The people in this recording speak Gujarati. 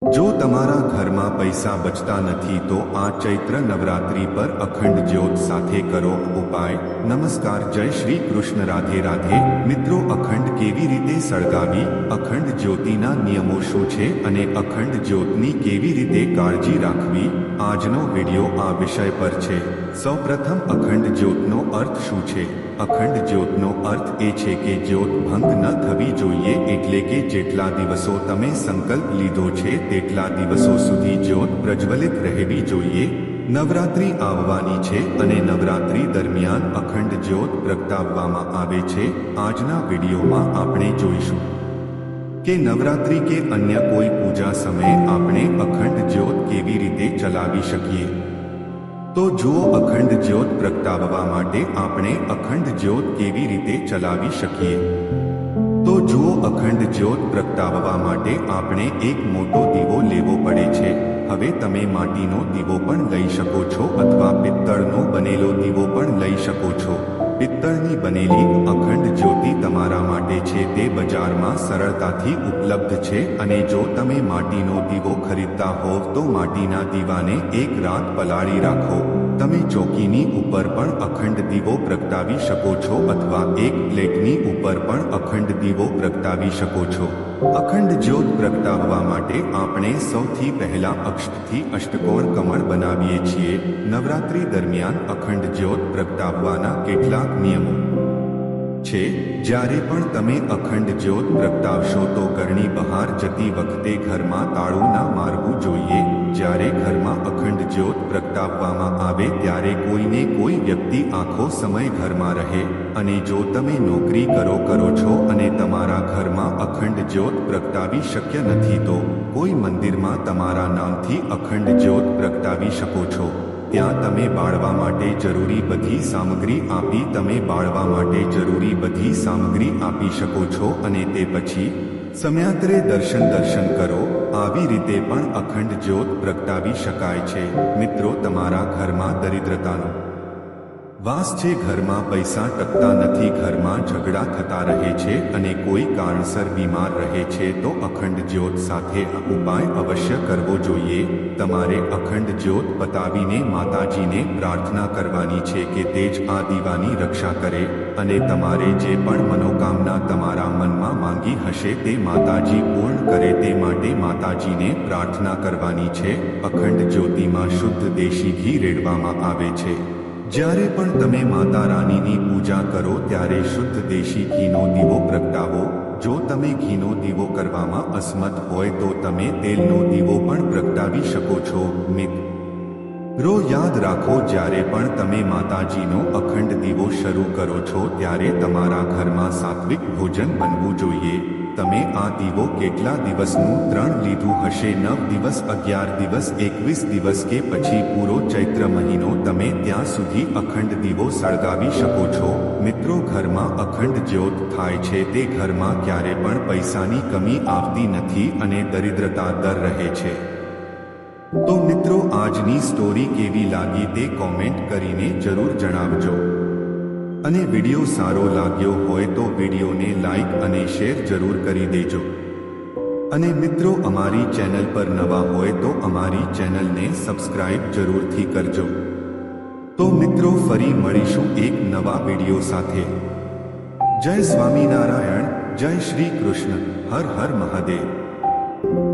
જો તમારા ઘરમાં પૈસા બચતા નથી તો આ ચૈત્ર નવરાત્રી પર અખંડ જ્યોત સાથે કરો ઉપાય। નમસ્કાર, જય શ્રી કૃષ્ણ, રાધે રાધે। મિત્રો, અખંડ કેવી રીતે સળગાવી, અખંડ જ્યોતિના નિયમો શું છે અને અખંડ જ્યોતની કેવી રીતે કાળજી રાખવી, આજનો વિડિયો આ વિષય પર છે। સૌપ્રથમ અખંડ જ્યોતનો અર્થ શું છે? અખંડ જ્યોતનો અર્થ એ છે કે જ્યોત ભંગ ન થવી જોઈએ, એટલે કે જેટલા દિવસો તમે સંકલ્પ લીધો છે તેટલા દિવસો સુધી જ્યોત પ્રજ્વલિત રહેવી જોઈએ। નવરાત્રી આવવાની છે અને નવરાત્રી દરમિયાન અખંડ જ્યોત પ્રગટાવવામાં આવે છે। આજના વિડીયોમાં આપણે જોઈશું કે નવરાત્રી કે અન્ય કોઈ પૂજા સમયે આપણે અખંડ જ્યોત કેવી રીતે ચલાવી શકીએ। તો જુઓ, અખંડ જ્યોત પ્રગટાવવા માટે આપણે અખંડ જ્યોત કેવી રીતે ચલાવી શકીએ। તો જુઓ, અખંડ જ્યોત પ્રગટાવવા માટે આપણે એક મોટો દીવો લેવો પડે છે। હવે તમે માટીનો દીવો પણ લઈ શકો છો અથવા પિત્તળનો બનેલો દીવો પણ લઈ શકો છો। પિત્તળની બનેલી અખંડ જ્યોતિ તમારા માટે છે તે બજારમાં સરળતાથી ઉપલબ્ધ છે, અને જો તમે માટીનો દીવો ખરીદતા હોવ તો માટીના દીવાને એક રાત પલાળી રાખો। તમે ચોકીની ઉપર પણ અખંડ દીવો પ્રગટાવી શકો છો અથવા એક પ્લેટની ઉપર પણ અખંડ દીવો પ્રગટાવી શકો છો। અખંડ જ્યોત પ્રગટાવવા માટે આપણે સૌથી પહેલા અક્ષથી અષ્ટકોણ કમળ બનાવીએ છીએ। નવરાત્રી દરમિયાન અખંડ જ્યોત પ્રગટાવવાના કેટલાક નિયમો છે। જ્યારે પણ તમે અખંડ જ્યોત પ્રગટાવશો તો ઘરની બહાર જતી વખતે ઘરમાં તાળું ના મારવું જોઈએ। જ્યારે ઘરમાં અખંડ જ્યોત પ્રગટાવવામાં આવે ત્યારે કોઈને કોઈ વ્યક્તિ આખો સમય ઘરમાં રહે, અને જો તમે નોકરી કરો છો અને તમારા ઘરમાં અખંડ જ્યોત પ્રગટાવી શક્ય નથી તો કોઈ મંદિરમાં તમારા નામથી અખંડ જ્યોત પ્રગટાવી શકો છો। ત્યાં તમે બાળવા માટે જરૂરી બધી સામગ્રી આપી શકો છો અને તે પછી સમયાંતરે દર્શન કરો। આવી રીતે પણ અખંડ જ્યોત પ્રગટાવી શકાય છે। મિત્રો, તમારા ઘરમાં દરિદ્રતાનો વાસ છે, ઘરમાં પૈસા ટકતા નથી, ઘરમાં ઝઘડા થતા રહે છે અને કોઈ કારણસર બીમાર રહે છે તો અખંડ જ્યોત સાથે આ ઉપાય અવશ્ય કરવો જોઈએ। તમારે અખંડ જ્યોત બતાવીને માતાજીને પ્રાર્થના કરવાની છે કે તે જ આ દીવાની રક્ષા કરે, અને તમારે જે પણ મનોકામના તમારા મનમાં માંગી હશે તે માતાજી પૂર્ણ કરે તે માટે માતાજીને પ્રાર્થના કરવાની છે। અખંડ જ્યોતિમાં શુદ્ધ દેશી ઘી રેડવામાં આવે છે। જ્યારે પણ તમે માતા રાનીની પૂજા કરો ત્યારે શુદ્ધ દેશી ઘીનો દીવો પ્રગટાવો। જો તમે ઘીનો દીવો કરવામાં અસમર્થ હોય તો તમે તેલનો દીવો પણ પ્રગટાવી શકો છો। મિત્રો, યાદ રાખો, જ્યારે પણ તમે માતાજીનો અખંડ દીવો શરૂ કરો છો ત્યારે તમારા ઘરમાં સાત્વિક ભોજન બનવું જોઈએ। તમે આ દીવો કેટલા દિવસનું લીધું હશે, 9 દિવસ, 11 દિવસ, 21 દિવસ કે પછી પૂરો ચૈત્ર મહિનો, તમે ત્યાં સુધી અખંડ દીવો સળગાવી શકો છો। મિત્રો, ઘરમાં અખંડ જ્યોત થાય છે તે ઘરમાં ક્યારે પણ પૈસાની કમી આવતી નથી અને દરિદ્રતા દર રહે છે। તો મિત્રો, આજની સ્ટોરી કેવી લાગી તે કોમેન્ટ કરીને જરૂર જણાવજો, અને વિડિયો સારો લાગ્યો હોય તો વિડિયોને લાઈક અને શેર જરૂર કરી દેજો। અને મિત્રો, અમારી ચેનલ પર નવા હોય તો અમારી ચેનલને સબસ્ક્રાઇબ જરૂરથી કરજો। તો મિત્રો, ફરી મળીશું એક નવા વિડિયો સાથે। જય સ્વામિનારાયણ, જય શ્રી કૃષ્ણ, હર હર મહાદેવ।